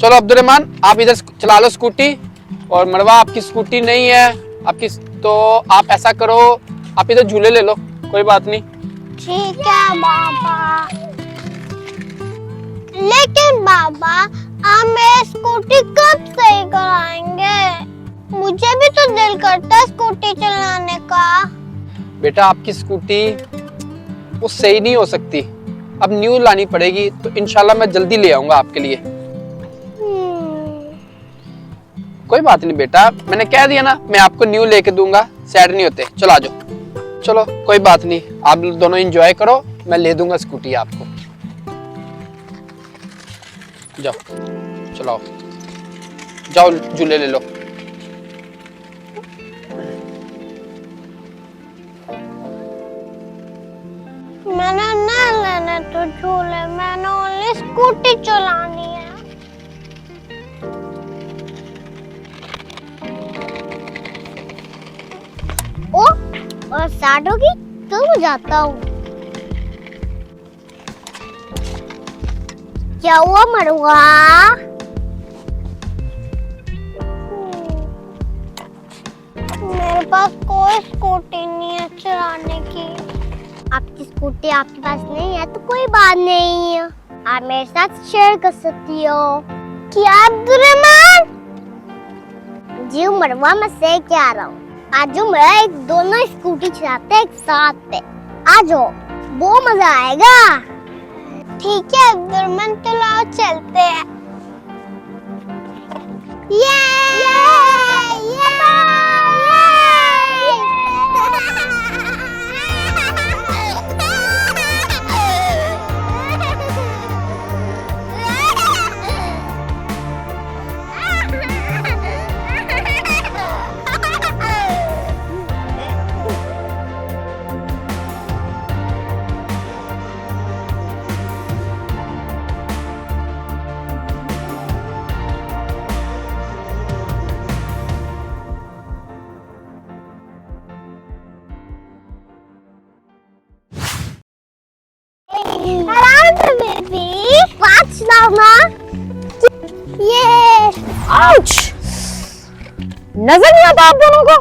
चलो अब्दुर्रहमान आप इधर चला लो स्कूटी, और मरवा आपकी स्कूटी नहीं है आपकी, तो आप ऐसा करो आप इधर झूले ले लो, कोई बात नहीं। ठीक है बाबा। लेकिन बाबा आप मेरी स्कूटी कब सही कराएंगे? मुझे भी तो दिल करता है स्कूटी चलाने का। बेटा आपकी स्कूटी वो सही नहीं हो सकती, अब न्यू लानी पड़ेगी, तो इंशाल्लाह मैं जल्दी ले आऊंगा आपके लिए। कोई बात नहीं बेटा, मैंने कह दिया ना मैं आपको न्यू लेके दूंगा, सैड नहीं होते। चलो आ जाओ। चलो कोई बात नहीं, आप दोनों एंजॉय करो, मैं ले दूंगा स्कूटी आपको। जाओ चलाओ, जाओ झूले ले लो। मैंने ना लेने तो झूले, मैंने ओनली स्कूटी चलानी है। ओ, और स्टार्ट होगी तो मैं जाता हूँ। क्या हुआ मरुआ? मेरे पास कोई स्कूटी नहीं है चलाने की। आपकी स्कूटी आपके पास नहीं है तो कोई बात नहीं है, आप मेरे साथ शेयर कर सकती हो। क्या अब्दुर्रहमान? जी मरवा, मैं सही कह रहा हूँ। आज मैं एक दोनों स्कूटी चलाते हैं एक साथ पे, आ जाओ, वो मजा आएगा। ठीक है अब्दुर्रहमान, चलो चलते हैं। ये आउच! नजर नहीं आता आप दोनों को?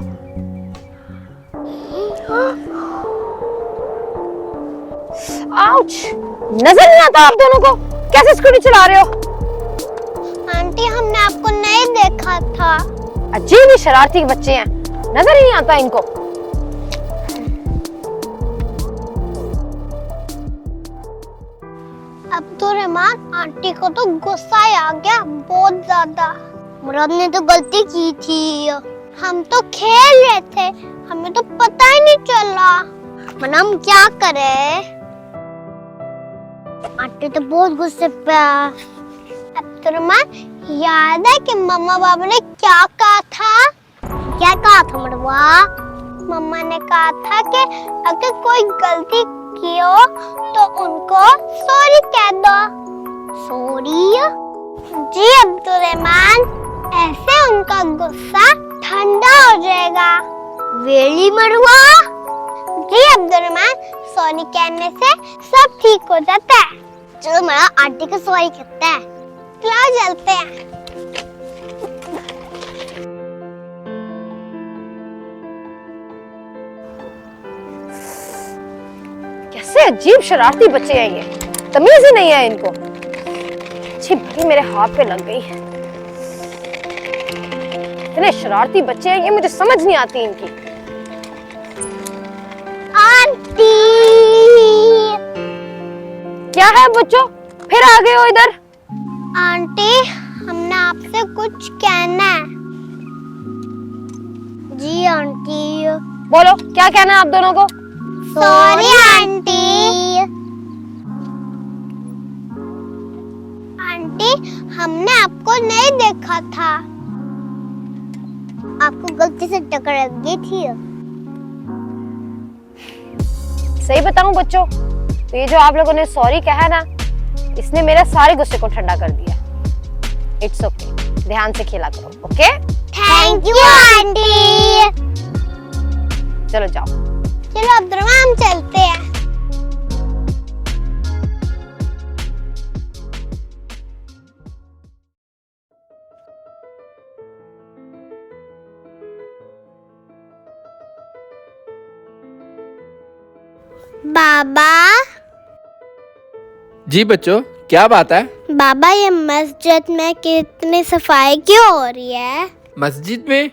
आउच! नजर नहीं आता आप दोनों को? कैसे स्कूटी चला रहे हो? आंटी हमने आपको नहीं देखा था। अजीब ही शरारती बच्चे हैं, नजर ही नहीं आता इनको। अब्दुर्रहमान आंटी को तो गुस्सा आ गया बहुत ज्यादा। मुराद ने तो गलती की थी, हम तो खेल रहे थे, हमें तो पता ही नहीं चला। मना हम क्या करें? आंटी तो बहुत गुस्से पे। अब्दुर्रहमान याद है कि मम्मा बाबा ने क्या कहा था? क्या कहा था मरवा? मम्मा ने कहा था कि अगर कोई गलती की हो तो उनको सॉरी कह दो। सॉरी? जी अब्दुर्रहमान, ऐसे उनका गुस्सा ठंडा हो जाएगा। वेली मरवा? जी अब्दुर्रहमान, सॉरी कहने से सब ठीक हो जाता है। चलो मेरा आंटी को सॉरी कहता है, चलो चलते हैं। कैसे अजीब शरारती बच्चे हैं ये, तमीज ही नहीं है इनको। अच्छी भली मेरे हाथ पे लग गई। इतने शरारती बच्चे हैं ये, मुझे समझ नहीं आती इनकी। आंटी! क्या है बच्चों, फिर आ गए हो इधर? आंटी हमने आपसे कुछ कहना है। जी आंटी। बोलो क्या कहना है आप दोनों को? Sorry aunty. आंटी हमने आपको नहीं देखा था, आपको गलती से टक्कर लग गई थी। सही बताऊं बच्चों, तो ये जो आप लोगों ने सॉरी कहा ना, इसने मेरे सारे गुस्से को ठंडा कर दिया। इट्स ओके, ध्यान से खेला करो। Okay, thank you aunty. चलो जाओ। चलो अब्दुर्रहमान चलते हैं। बाबा जी बच्चों, क्या बात है? बाबा, ये मस्जिद में कितनी सफाई क्यों हो रही है? मस्जिद में?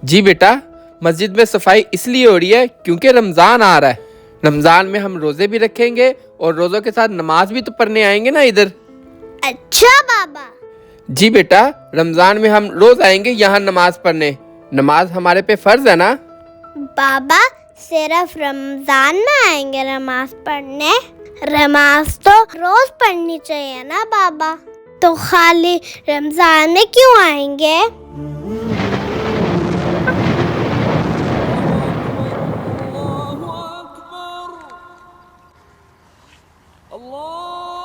जी बेटा, मस्जिद में सफाई इसलिए हो रही है क्योंकि रमजान आ रहा है। रमजान में हम रोजे भी रखेंगे और रोजों के साथ नमाज भी तो पढ़ने आएंगे ना इधर। अच्छा बाबा। जी बेटा, रमजान में हम रोज आएंगे यहाँ नमाज पढ़ने। नमाज हमारे पे फर्ज है ना। बाबा, सिर्फ रमजान में आएंगे नमाज पढ़ने? नमाज तो रोज पढ़नी चाहिए ना बाबा, तो खाली रमजान में क्यों आएंगे?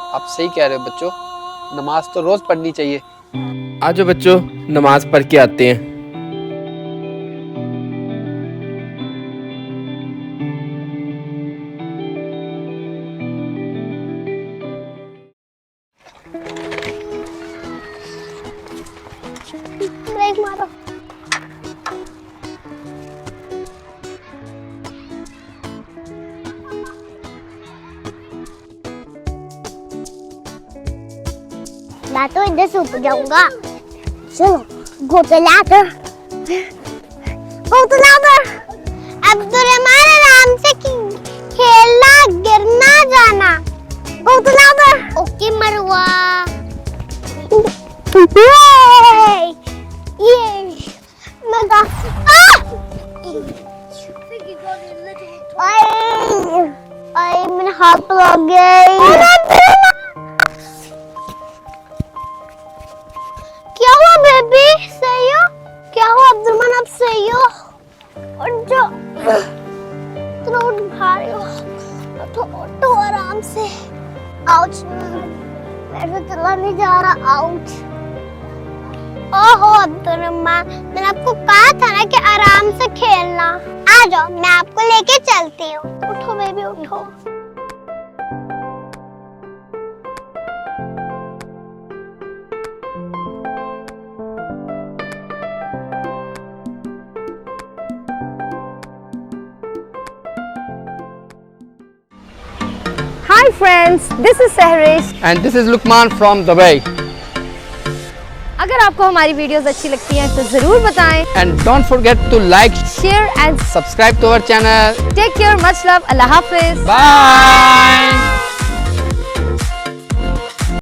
आप सही कह रहे हो बच्चों, नमाज तो रोज पढ़नी चाहिए। आजो बच्चों, नमाज पढ़ के आते हैं। ब्रेक मारो। मैं तो इधर सूख जाऊंगा। चलो, गो तो लाकर। अब्दुर्रहमान, आराम से खेलना, गिरना जाना। गो तो लाकर। ओके मरवा। ये मैं आए मेरे हाथ लग गए। क्या हुआ बेबी? सही हो? क्या हुआ अब्दुर्रहमान, आप सही हो? और जो तुम उठ भारी हो तो आराम से। आउच, मेरे चला नहीं जा रहा। आउच। ओहो अब्दुर्रहमान, मैंने आपको कहा था ना कि आराम से खेलना। आ जाओ, मैं आपको लेके चलती हूँ। उठो बेबी, उठो। Hi friends, this is Sehrish. And this is Lukman from Dubai. अगर आपको हमारी वीडियोस अच्छी लगती हैं तो जरूर बताएं। And don't forget to like, Share and subscribe to our channel. take care. Much love. Allah Hafiz. Bye.